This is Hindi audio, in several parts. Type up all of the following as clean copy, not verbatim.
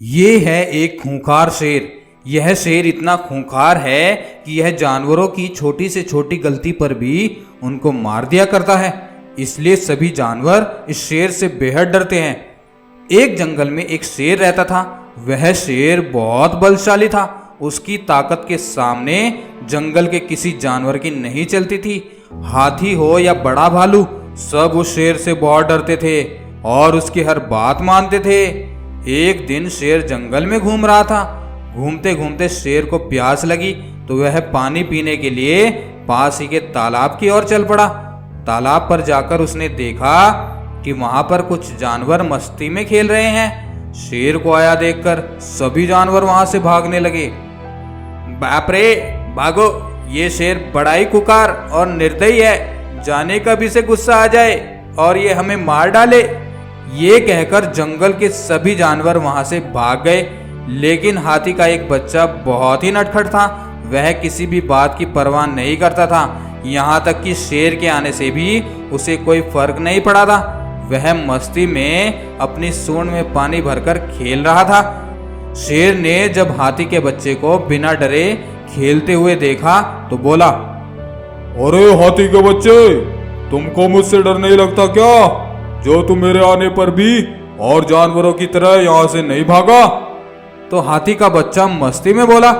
ये है एक खूंखार शेर। यह शेर इतना खूंखार है कि यह जानवरों की छोटी से छोटी गलती पर भी उनको मार दिया करता है। इसलिए सभी जानवर इस शेर से बेहद डरते हैं। एक जंगल में एक शेर रहता था। वह शेर बहुत बलशाली था। उसकी ताकत के सामने जंगल के किसी जानवर की नहीं चलती थी। हाथी हो या बड़ा भालू, सब उस शेर से बहुत डरते थे और उसकी हर बात मानते थे। एक दिन शेर जंगल में घूम रहा था। घूमते घूमते शेर को प्यास लगी तो वह पानी पीने के लिए पास ही के तालाब की ओर चल पड़ा। तालाब पर जाकर उसने देखा कि वहां पर कुछ जानवर मस्ती में खेल रहे हैं। शेर को आया देखकर सभी जानवर वहां से भागने लगे। बाप रे, भागो, ये शेर बड़ा ही खुकार और निर्दयी है। जाने कभी से गुस्सा आ जाए और ये हमें मार डाले। ये कहकर जंगल के सभी जानवर वहां से भाग गए। लेकिन हाथी का एक बच्चा बहुत ही नटखट था। वह किसी भी बात की परवाह नहीं करता था। यहाँ तक कि शेर के आने से भी उसे कोई फर्क नहीं पड़ा था। वह मस्ती में अपनी सूंड में पानी भरकर खेल रहा था। शेर ने जब हाथी के बच्चे को बिना डरे खेलते हुए देखा तो बोला, अरे हाथी के बच्चे, तुमको मुझसे डर नहीं लगता क्या, जो तुम मेरे आने पर भी और जानवरों की तरह यहाँ से नहीं भागा? तो हाथी का बच्चा मस्ती में बोला,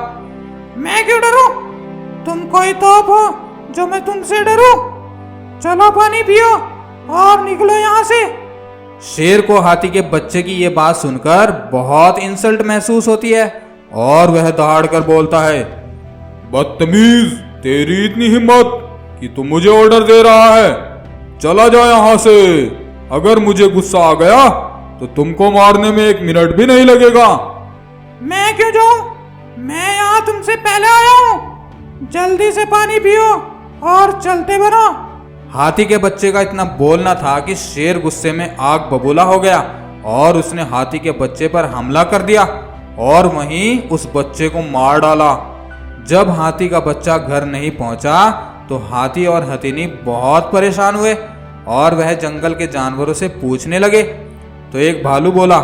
मैं क्यों डरूं? तुम कोई तोप हो जो मैं तुमसे डरूं? चलो पानी पियो और निकलो यहाँ से। शेर को हाथी के बच्चे की ये बात सुनकर बहुत इंसल्ट महसूस होती है और वह दहाड़ कर बोलता है, बदतमीज, तेरी इतनी हिम्मत कि तू मुझे ऑर्डर दे रहा है? चला जा यहाँ से। अगर मुझे गुस्सा आ गया तो तुमको मारने में 1 मिनट भी नहीं लगेगा। मैं क्यों जाऊं? मैं यहाँ तुमसे पहले आया हूँ। जल्दी से पानी पियो और चलते बनो। हाथी के बच्चे का इतना बोलना था कि शेर गुस्से में आग बबूला हो गया और उसने हाथी के बच्चे पर हमला कर दिया और वहीं उस बच्चे को मार डाला। जब हाथी का बच्चा घर नहीं पहुंचा तो हाथी और हथिनी बहुत परेशान हुए और वह जंगल के जानवरों से पूछने लगे। तो एक भालू बोला,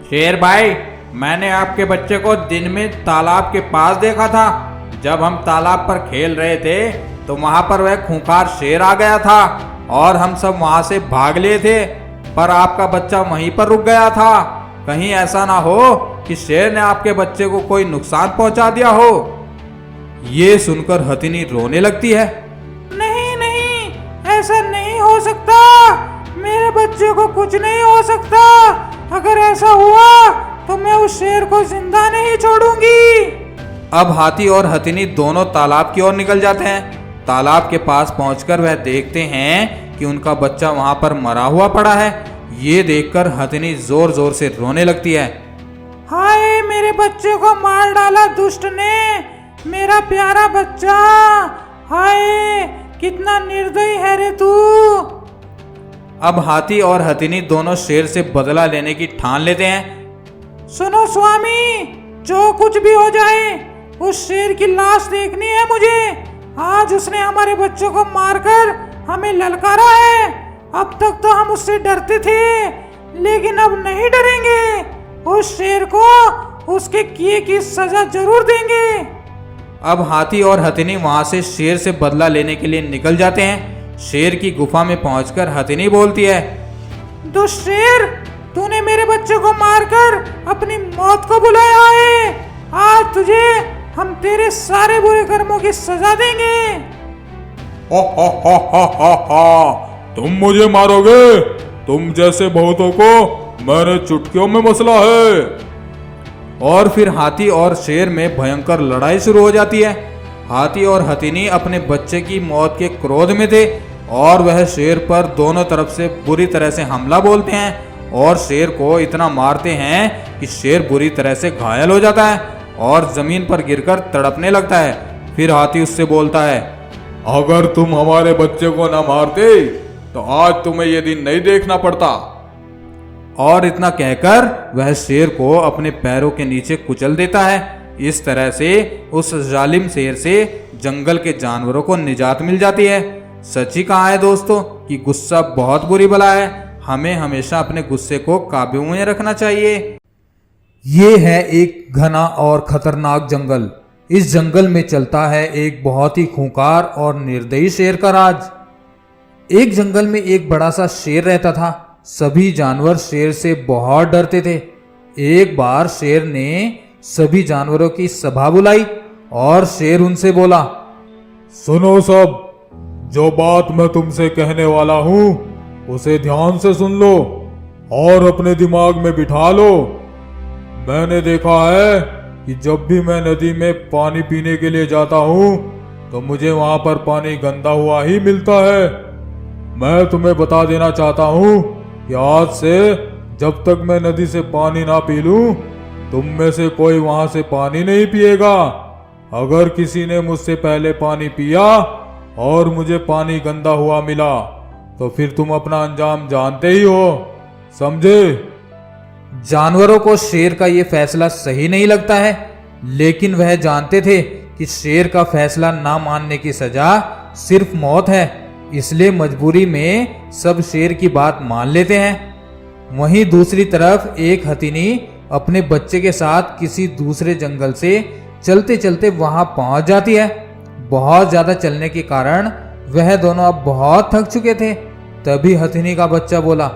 शेर भाई, मैंने आपके बच्चे को दिन में तालाब के पास देखा था। जब हम तालाब पर खेल रहे थे तो वहां पर वह खूंखार शेर आ गया था और हम सब वहां से भाग लिए थे, पर आपका बच्चा वहीं पर रुक गया था। कहीं ऐसा ना हो कि शेर ने आपके बच्चे को कोई नुकसान पहुंचा दिया हो। ये सुनकर हथिनी रोने लगती है। नहीं नहीं, ऐसा नहीं हो सकता। मेरे बच्चे को कुछ नहीं हो सकता। अगर ऐसा हुआ तो मैं उस शेर को जिंदा नहीं छोड़ूंगी। अब हाथी और हथिनी दोनों तालाब की ओर निकल जाते हैं। तालाब के पास पहुंचकर वह देखते हैं कि उनका बच्चा वहां पर मरा हुआ पड़ा है। ये देखकर हथिनी जोर जोर से रोने लगती है। हाय, मेरे बच्चे को मार डाला दुष्ट ने, मेरा प्यारा बच्चा। हाय, कितना निर्दयी है रे तू। अब हाथी और हथिनी दोनों शेर से बदला लेने की ठान लेते हैं। सुनो स्वामी, जो कुछ भी हो जाए, उस शेर की लाश देखनी है मुझे। आज उसने हमारे बच्चों को मारकर हमें ललकारा है। अब तक तो हम उससे डरते थे, लेकिन अब नहीं डरेंगे। उस शेर को उसके किए की सजा जरूर देंगे। अब हाथी और हथिनी वहां से शेर से बदला लेने के लिए निकल जाते हैं। शेर की गुफा में पहुंचकर हथिनी बोलती है, दुष्ट शेर, तूने मेरे बच्चे को मारकर अपनी मौत को बुलाया है। आज तुझे हम तेरे सारे बुरे कर्मों की सजा देंगे। हा हा हा हा हा हा, तुम मुझे मारोगे? तुम जैसे बहुतों को मैंने चुटकियों में मसला है। और फिर हाथी और शेर में भयंकर लड़ाई शुरू हो जाती है। हाथी और हथिनी अपने बच्चे की मौत के क्रोध में थे और वह शेर पर दोनों तरफ से बुरी तरह से हमला बोलते हैं और शेर को इतना मारते हैं कि शेर बुरी तरह से घायल हो जाता है और जमीन पर गिरकर तड़पने लगता है। फिर हाथी उससे बोलता है, अगर तुम हमारे बच्चे को न मारते तो आज तुम्हें ये दिन नहीं देखना पड़ता। और इतना कहकर वह शेर को अपने पैरों के नीचे कुचल देता है। इस तरह से उस जालिम शेर से जंगल के जानवरों को निजात मिल जाती है। सच ही कहा है दोस्तों कि गुस्सा बहुत बुरी बला है। हमें हमेशा अपने गुस्से को काबू में रखना चाहिए। ये है एक घना और खतरनाक जंगल। इस जंगल में चलता है एक बहुत ही खूंखार और निर्दयी शेर का राज। एक जंगल में एक बड़ा सा शेर रहता था। सभी जानवर शेर से बहुत डरते थे। एक बार शेर ने सभी जानवरों की सभा बुलाई और शेर उनसे बोला, सुनो सब, जो बात मैं तुमसे कहने वाला हूं उसे ध्यान से सुन लो और अपने दिमाग में बिठा लो। मैंने देखा है कि जब भी मैं नदी में पानी पीने के लिए जाता हूं तो मुझे वहां पर पानी गंदा हुआ ही मिलता है। मैं तुम्हें बता देना चाहता हूं कि आज से जब तक मैं नदी से पानी ना पी लूं, तुम में से कोई वहां से पानी नहीं पिएगा। अगर किसी ने मुझसे पहले पानी पिया और मुझे पानी गंदा हुआ मिला तो फिर तुम अपना अंजाम जानते ही हो, समझे? जानवरों को शेर का ये फैसला सही नहीं लगता है, लेकिन वह जानते थे कि शेर का फैसला ना मानने की सजा सिर्फ मौत है। इसलिए मजबूरी में सब शेर की बात मान लेते हैं। वहीं दूसरी तरफ एक हथिनी अपने बच्चे के साथ किसी दूसरे जंगल से चलते चलते वहां पहुंच जाती है। बहुत ज्यादा चलने के कारण वह दोनों अब बहुत थक चुके थे। तभी हथिनी का बच्चा बोला,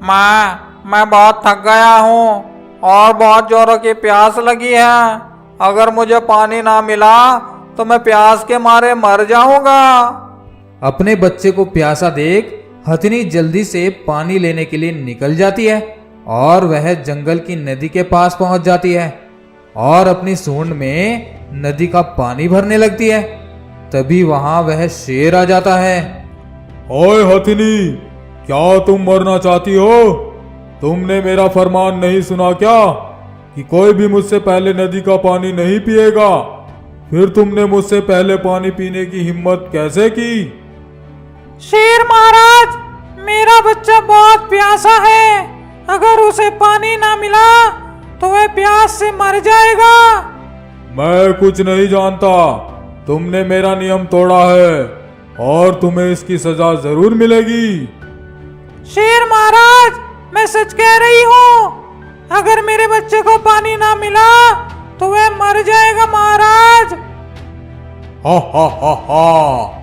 माँ, मैं बहुत थक गया हूँ और बहुत जोरों की प्यास लगी है। अगर मुझे पानी ना मिला तो मैं प्यास के मारे मर जाऊंगा। अपने बच्चे को प्यासा देख हथिनी जल्दी से पानी लेने के लिए निकल जाती है और वह जंगल की नदी के पास पहुंच जाती है और अपनी सूंड में नदी का पानी भरने लगती है। तभी वहां वह शेर आ जाता है। ओए हथिनी, क्या तुम मरना चाहती हो? तुमने मेरा फरमान नहीं सुना क्या कि कोई भी मुझसे पहले नदी का पानी नहीं पिएगा? फिर तुमने मुझसे पहले पानी पीने की हिम्मत कैसे की? शेर महाराज, मेरा बच्चा बहुत प्यासा है। अगर उसे पानी ना मिला तो वह प्यास से मर जाएगा। मैं कुछ नहीं जानता। तुमने मेरा नियम तोड़ा है और तुम्हें इसकी सजा जरूर मिलेगी। शेर महाराज, मैं सच कह रही हूँ। अगर मेरे बच्चे को पानी ना मिला तो वह मर जाएगा महाराज। हा हा हा हा,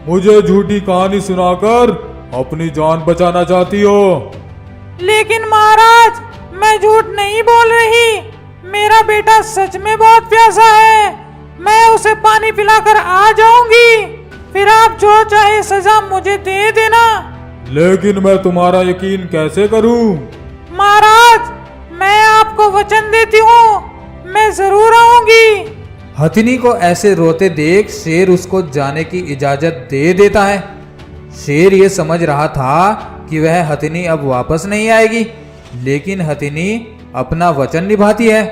मुझे झूठी कहानी सुनाकर अपनी जान बचाना चाहती हो? लेकिन महाराज, मैं झूठ नहीं बोल रही। मेरा बेटा सच में बहुत प्यासा है। मैं उसे पानी पिलाकर आ जाऊंगी। फिर आप जो चाहे सजा मुझे दे देना। लेकिन मैं तुम्हारा यकीन कैसे करूं? महाराज, मैं आपको वचन देती हूँ, मैं जरूर आऊंगी। हथिनी को ऐसे रोते देख शेर उसको जाने की इजाजत दे देता है। शेर ये समझ रहा था कि वह हथिनी अब वापस नहीं आएगी, लेकिन हथिनी अपना वचन निभाती है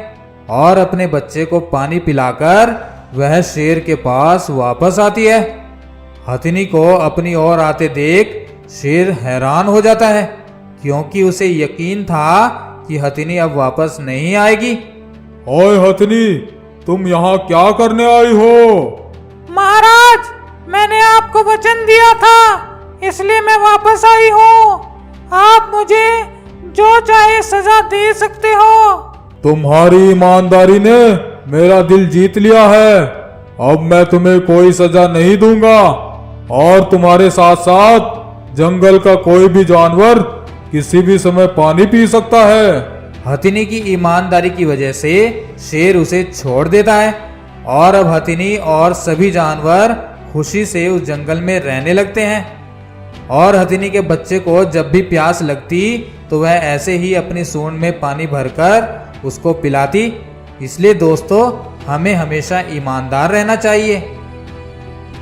और अपने बच्चे को पानी पिलाकर वह शेर के पास वापस आती है। हथिनी को अपनी ओर आते देख शेर हैरान हो जाता है, क्योंकि उसे यकीन था कि हथिनी अब वापस नहीं आएगी। ओए हथिनी, तुम यहाँ क्या करने आई हो? महाराज, मैंने आपको वचन दिया था, इसलिए मैं वापस आई हूँ। आप मुझे जो चाहे सजा दे सकते हो। तुम्हारी ईमानदारी ने मेरा दिल जीत लिया है। अब मैं तुम्हें कोई सजा नहीं दूंगा और तुम्हारे साथ साथ जंगल का कोई भी जानवर किसी भी समय पानी पी सकता है। हथिनी की ईमानदारी की वजह से शेर उसे छोड़ देता है और अब हथिनी और सभी जानवर खुशी से उस जंगल में रहने लगते हैं। और हथिनी के बच्चे को जब भी प्यास लगती तो वह ऐसे ही अपनी सूंड में पानी भरकर उसको पिलाती। इसलिए दोस्तों, हमें हमेशा ईमानदार रहना चाहिए।